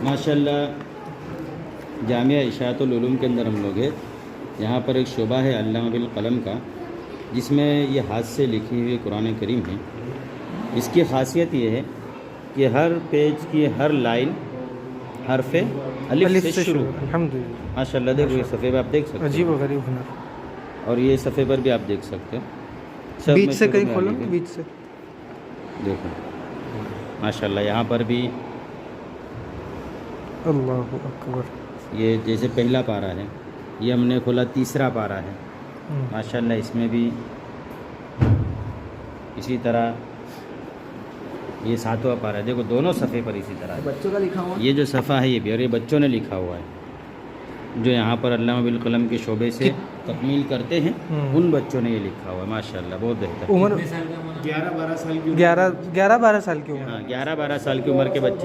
माशाल्लाह जामिया इशाअतुल उलूम के अंदर हम लोग हैं। यहाँ पर एक शोबा है अल्लामा बिल कलम का, जिसमें ये हाथ से लिखी हुई कुरान करीम है। इसकी खासियत ये है कि हर पेज की हर लाइन हरफ अलिफ से शुरू। अल्हम्दुलिल्लाह माशाल्लाह देखो ये सफ़े पर आप देख सकते अजीब हो, व गरीब हुनर। और ये सफ़े पर भी आप देख सकते हो। सब बीच में से शुरू कहीं में खोलो, अलिफ है। बीच से देखो माशाल्लाह यहाँ पर भी अल्लाहु अकबर। ये जैसे पहला पारा है, ये हमने खोला तीसरा पारा है। माशाल्लाह इसमें भी इसी तरह ये 7वां पारा है। देखो दोनों सफ़े पर इसी तरह है। बच्चों का लिखा हुआ ये जो सफ़ा है ये भी, और ये बच्चों ने लिखा हुआ है जो यहाँ पर अल्लामा बिल कलम के शोबे से तकमील करते हैं, उन बच्चों ने ये लिखा हुआ है। माशाल्लाह बहुत बेहतर। उम्र 11-12 साल की 11-12 साल की उम्र। हाँ 11-12 साल की उम्र के बच्चे